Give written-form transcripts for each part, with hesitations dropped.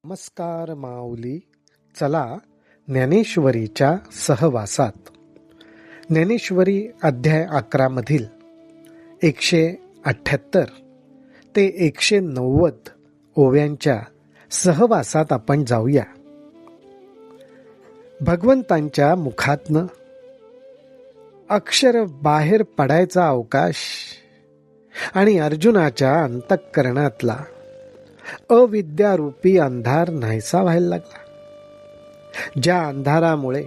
नमस्कार माऊली. चला ज्ञानेश्वरीच्या सहवासात. ज्ञानेश्वरी अध्याय 11 मधील 178 ते 190 ओव्यांच्या सहवासात आपण जाऊया. भगवंतांच्या मुखातनं अक्षर बाहेर पडायचा अवकाश आणि अर्जुनाच्या अंतःकरणातला अविद्यारूपी अंधार नाहीसा व्हायला लागला. ज्या अंधारामुळे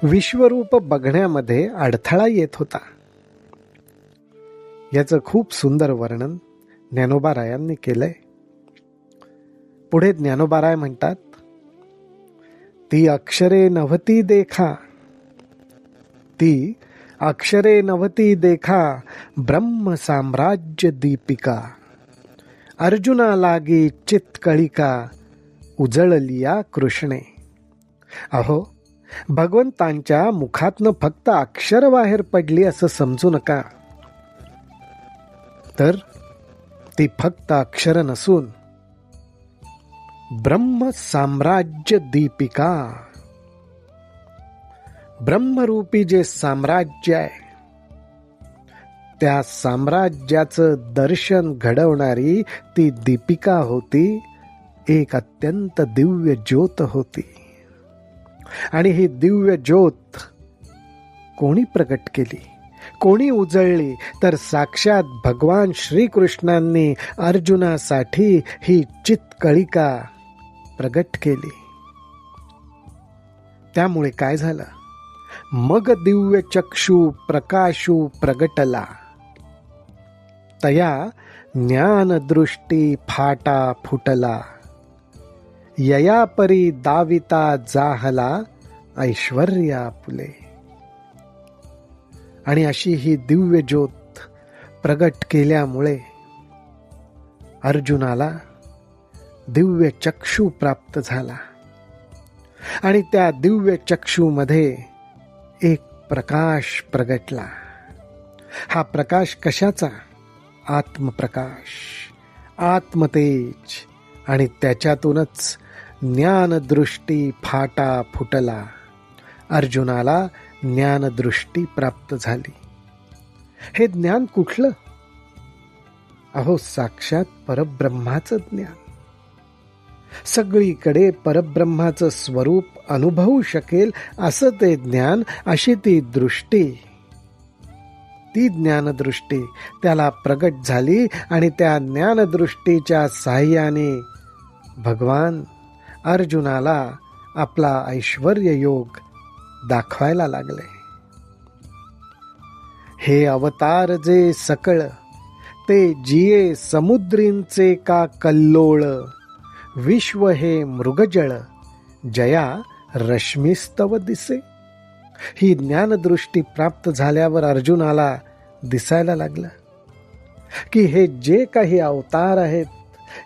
विश्वरूप बघण्यामध्ये अडथळा येत होता. याचं खूप सुंदर वर्णन ज्ञानोबारायांनी केलंय. पुढे ज्ञानोबाराय म्हणतात, ती अक्षरे नव्हती देखा, ती अक्षरे नव्हती देखा, ब्रह्म साम्राज्य दीपिका, अर्जुना लागी चित्कळिका, उजळलिया कृष्णे. अहो, भगवंतांच्या मुखातनं फक्त अक्षर बाहेर पडली असं समजू नका. तर ती फक्त अक्षर नसून ब्रह्म साम्राज्य दीपिका, ब्रह्मरूपी जे साम्राज्य आहे त्या साम्राज्याचं दर्शन घडवणारी ती दीपिका होती. एक अत्यंत दिव्य ज्योत होती. आणि ही दिव्य ज्योत कोणी प्रकट केली, कोणी उजळली, तर साक्षात भगवान श्रीकृष्णांनी अर्जुनासाठी ही चित्कळिका प्रगट केली. त्यामुळे काय झालं? मग दिव्य चक्षु प्रकाशू प्रगटला, तया ज्ञानदृष्टी फाटा फुटला, यया परी दाविता जाहला ऐश्वर्या फुले. आणि अशी ही दिव्य ज्योत प्रगट केल्यामुळे अर्जुनाला दिव्य चक्षु प्राप्त झाला. आणि त्या दिव्य चक्षुमध्ये एक प्रकाश प्रगटला. हा प्रकाश कशाचा? आत्मप्रकाश, आत्मतेज. आणि त्याच्यातूनच ज्ञानदृष्टी फाटा फुटला. अर्जुनाला ज्ञानदृष्टी प्राप्त झाली. हे ज्ञान कुठलं? अहो, साक्षात परब्रह्माचं ज्ञान. सगळीकडे परब्रह्माचं स्वरूप अनुभवू शकेल असं ते ज्ञान, अशी ती दृष्टी, ती ज्ञानदृष्टी त्याला प्रगट झाली. आणि त्या ज्ञानदृष्टीच्या साहाय्याने भगवान अर्जुनाला आपला ऐश्वर्य योग दाखवायला लागले. हे अवतार जे सकळ, ते जिये समुद्रींचे का कल्लोळ, विश्व हे मृगजळ, जया रश्मीस्तव दिसे. ही ज्ञानदृष्टी प्राप्त झाल्यावर अर्जुनाला दिसायला लागलं की हे जे काही अवतार आहेत,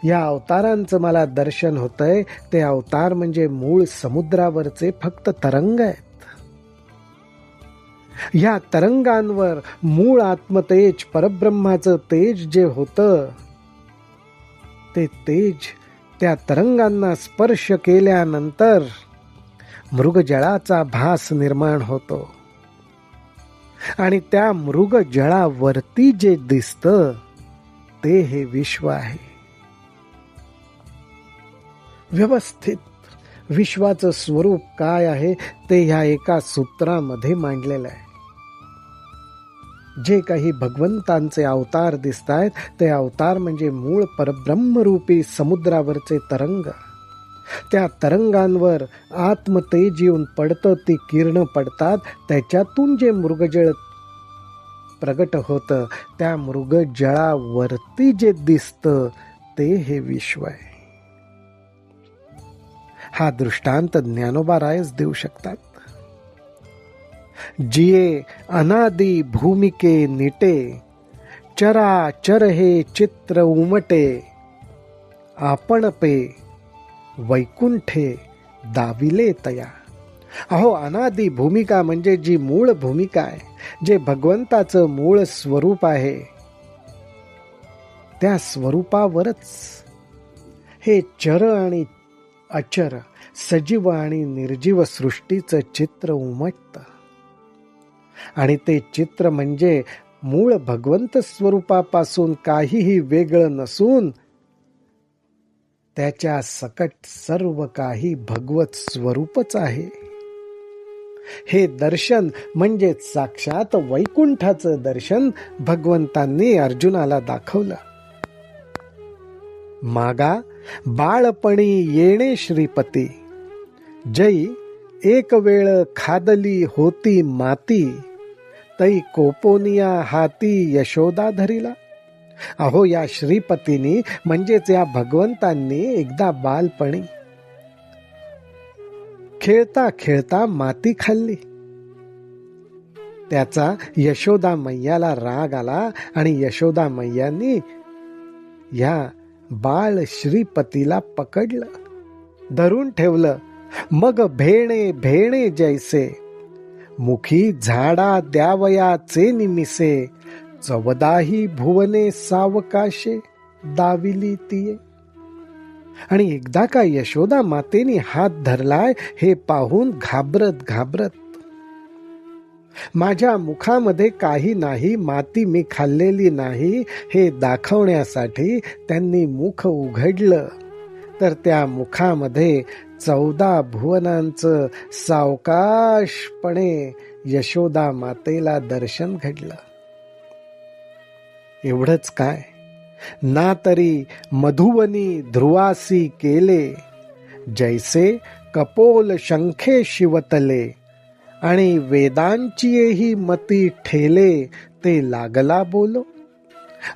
या अवतारांचं मला दर्शन होतंय. ते अवतार म्हणजे मूळ समुद्रावरचे फक्त तरंग आहेत. या तरंगांवर मूळ आत्मतेज, परब्रह्माचं तेज जे होतं, ते तेज त्या तरंगांना स्पर्श केल्यानंतर मृगजळाचा भास निर्माण होतो. आणि त्या मृगजळावरती जे दिसतं ते हे विश्व आहे. व्यवस्थित विश्वाचं स्वरूप काय आहे ते ह्या एका सूत्रामध्ये मांडलेलं आहे. जे काही भगवंतांचे अवतार दिसत आहेत, ते अवतार म्हणजे मूळ परब्रह्मरूपी समुद्रावरचे तरंग. त्या तरंगांवर आत्मतेज येऊन पडतं, ती किरण पडतात. त्याच्यातून जे मृगजळ प्रगट होतं, त्या मृगजळावरती जे दिसतं ते हे विश्व आहे. हा दृष्टांत ज्ञानोबारायच देऊ शकतात. जिये अनादि भूमिके निटे, चराचर हे चित्र उमटे, आपण पे वैकुंठे दाविले तया. अहो, अनादि भूमिका म्हणजे जी मूळ भूमिका आहे, जे भगवंताचं मूळ स्वरूप आहे, त्या स्वरूपावरच हे चर आणि अचर सजीव आणि निर्जीव सृष्टीचं चित्र उमटतं. आणि ते चित्र म्हणजे मूळ भगवंत स्वरूपापासून काहीही वेगळं नसून त्याच्या सकट सर्व काही भगवत स्वरूपच आहे. हे दर्शन म्हणजे साक्षात वैकुंठाचं दर्शन भगवंतांनी अर्जुनाला दाखवलं. मागा बाळपणी येणे श्रीपती, जै एक वेळ खादली होती माती, तै कोपोनिया हाती यशोदा धरिला. अहो, या श्रीपतींनी म्हणजेच या भगवंतांनी एकदा बालपणी खेळता खेळता माती खाल्ली. त्याचा यशोदा मैयाला राग आला आणि यशोदा मैयांनी या बाळ श्रीपतीला पकडलं, धरून ठेवलं. मग भेणे भेणे जैसे, मुखी झाडा द्यावयाचे निमिसे, चवदाही भुवने सावकाशे दाविली तिये. आणि एकदा का यशोदा मातेने हात धरलाय हे पाहून घाबरत घाबरत, माझ्या मुखामध्ये काही नाही, माती मी खाल्लेली नाही हे दाखवण्यासाठी त्यांनी मुख उघडलं. तर त्या मुखामध्ये 14 भुवनांचं सावकाशपणे यशोदा मातेला दर्शन घडलं. एवढंच काय, ना तरी मधुवनी ध्रुवासी केले, जैसे कपोल शंखे शिवतले, आणि वेदांचीही मती ठेले, ते लागला बोलो.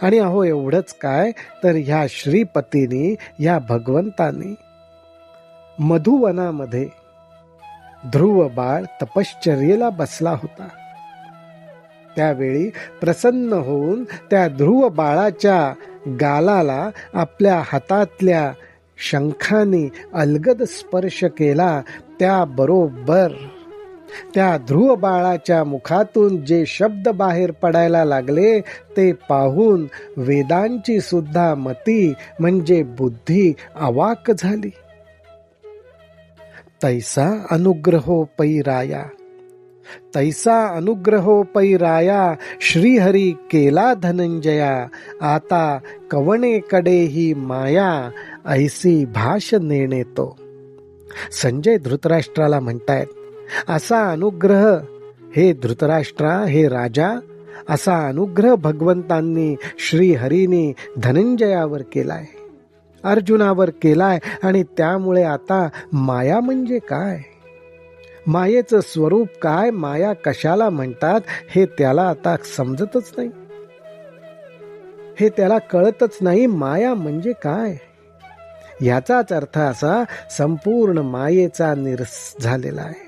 आणि अहो, एवढंच काय, तर ह्या श्रीपतींनी, या भगवंतांनी मधुवनामध्ये ध्रुव बाळ तपश्चर्येला बसला होता. त्यावेळी प्रसन्न होऊन त्या ध्रुव बाळाच्या गालाला आपल्या हातातल्या शंखाने अलगद स्पर्श केला. त्याबरोबर त्या ध्रुव बाळाच्या मुखातून जे शब्द बाहेर पडायला लागले ते पाहून वेदांची सुद्धा मती म्हणजे बुद्धी अवाक झाली. तैसा अनुग्रहोपै राया, तैसा अनुग्रहोपै राया, श्रीहरी केला धनंजया, आता कवणेकडे ही माया, ऐसी भाष नेणे तो. संजय धृतराष्ट्राला म्हणतायत, असा अनुग्रह हे धृतराष्ट्रा, हे राजा, असा अनुग्रह भगवंतांनी श्रीहरीने धनंजयावर केलाय, अर्जुनावर केलाय. आणि त्यामुळे आता माया म्हणजे काय, मायेचं स्वरूप काय, माया कशाला म्हणतात हे त्याला आता समजतच नाही, हे त्याला कळतच नाही. माया म्हणजे काय, याचाच अर्थ असा संपूर्ण मायेचा झालेला आहे.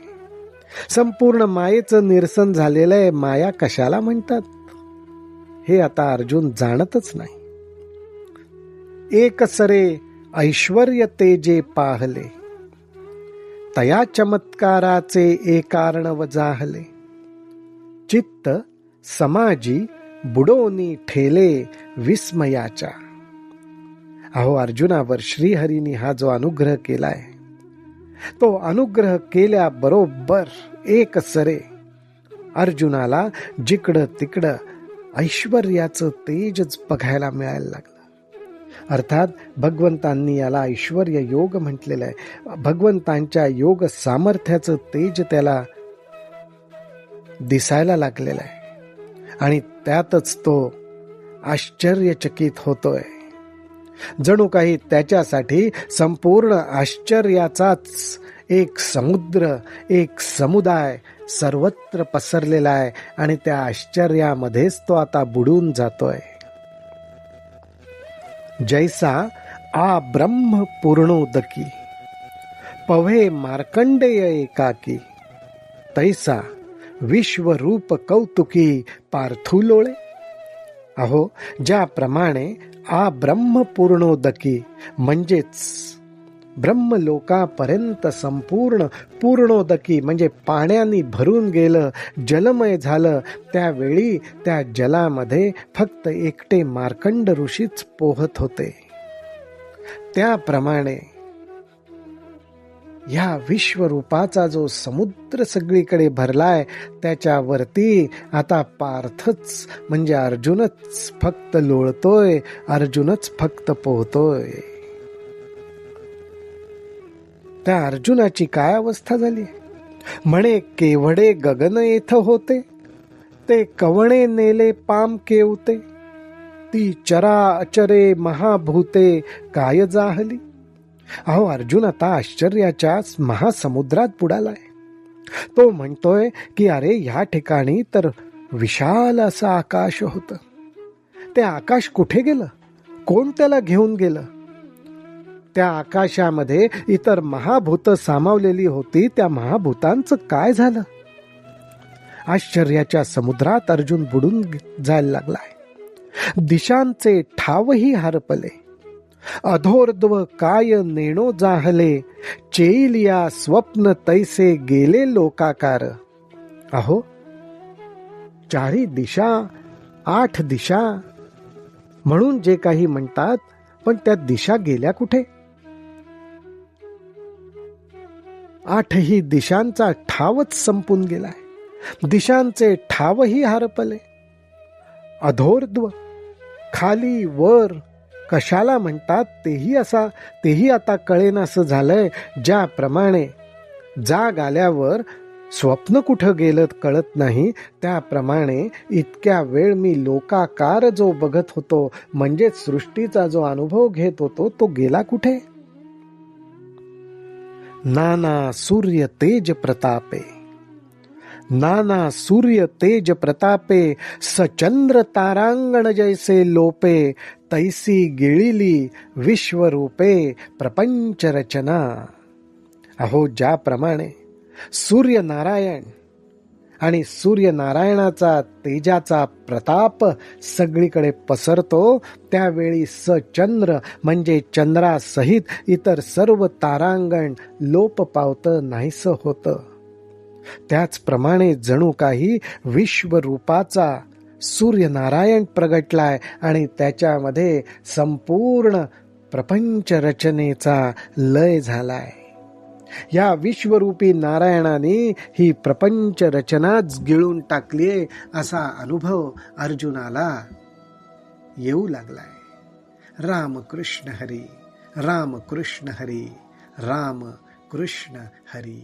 संपूर्ण मायेचं निरसन झालेलं आहे. माया कशाला म्हणतात हे आता अर्जुन जाणतच नाही. एक सरे ऐश्वर्य ते जे पाहले, तया चमत्काराचे एकारण वजाहले, चित्त समाजी बुडोनी ठेले विस्मयाच्या. अहो, अर्जुनावर श्रीहरीने हा जो अनुग्रह केलाय, तो अनुग्रह केल्याबरोबर एक सरे अर्जुनाला जिकडं तिकडं ऐश्वर्याचं तेजच बघायला मिळायला लागलं. अर्थात भगवंतांनी याला ऐश्वर्य योग म्हटलेलं आहे. भगवंतांच्या योग सामर्थ्याचं तेज त्याला दिसायला लागलेलं आहे आणि त्यातच तो आश्चर्यचकित होतोय. जणू काही त्याच्यासाठी संपूर्ण आश्चर्याचाच एक समुद्र, एक समुदाय सर्वत्र पसरलेला आहे आणि त्या आश्चर्यामध्येच तो आता बुडून जातोय. जैसा आ ब्रह्म पूर्णोदकी, पवे मार्कंडेय एकाकी, तैसा विश्वरूप कौतुकी पार्थुलोळे. अहो, ज्याप्रमाणे आ ब्रह्म पूर्णोदकी म्हणजेच ब्रह्मलोकापर्यंत संपूर्ण पूर्णोदकी म्हणजे पाण्याने भरून गेलं, जलमय झालं, त्यावेळी त्या जलामध्ये फक्त एकटे मार्कंड ऋषीच पोहत होते. त्याप्रमाणे या विश्वरूपाचा जो समुद्र सगळीकडे भरलाय त्याच्यावरती आता पार्थच म्हणजे अर्जुनच फक्त लोळतोय, अर्जुनच फक्त पोहतोय. त्या अर्जुनाची काय अवस्था झाली. म्हणे केवढे गगन येथ होते, ते कवणे नेले पाम केवते, ती चरा अचरे महाभूते काय जाहली. अहो अर्जुन आता आश्चर्याच्या महासमुद्रात बुडालाय. तो म्हणतोय की अरे या ठिकाणी तर विशाल असं आकाश होतं, ते आकाश कुठे गेलं, कोण त्याला घेऊन गेलं. त्या आकाशामध्ये इतर महाभूत सामावलेली होती, त्या महाभूतांचं काय झालं. आश्चर्याच्या समुद्रात अर्जुन बुडून जायला लागलाय. दिशांचे ठावही हरपले, अधोर्ध्व काय नेणो जाहले, चेलिया स्वप्न तैसे गेले लोकाकार. अहो चारी दिशा, 8 दिशा म्हणून जे काही म्हणतात, पण त्या दिशा गेल्या कुठे. 8ही दिशांचा ठावच संपून गेलाय. दिशांचे ठावही हरपले. अधोर्ध्व खाली वर कशाला म्हणतात तेही आता कळेनासं झालंय. ज्याप्रमाणे जाग आल्यावर स्वप्न कुठं गेलं कळत नाही, त्याप्रमाणे इतक्या वेळ मी लोकाकार जो बघत होतो म्हणजे सृष्टीचा जो अनुभव घेत होतो तो गेला कुठे. नाना सूर्य तेज प्रतापे, नाना सूर्य तेज प्रतापे, सचंद्र तारांगण जैसे लोपे, तैसी गिळिली विश्वरूपे प्रपंच रचना. अहो ज्याप्रमाणे सूर्यनारायण आणि सूर्यनारायणाचा तेजाचा प्रताप सगळीकडे पसरतो, त्यावेळी सचंद्र म्हणजे चंद्रासहित इतर सर्व तारांगण लोप पावतं, नाहीसं होतं. त्याचप्रमाणे जणू काही विश्वरूपाचा सूर्यनारायण प्रगटलाय आणि त्याच्यामध्ये संपूर्ण प्रपंच रचनेचा लय झालाय. या विश्वरूपी नारायणाने ही प्रपंच रचनाच गिळून टाकलीये असा अनुभव अर्जुनाला येऊ लागलाय. राम कृष्ण हरी, राम कृष्ण हरी, राम कृष्ण हरी.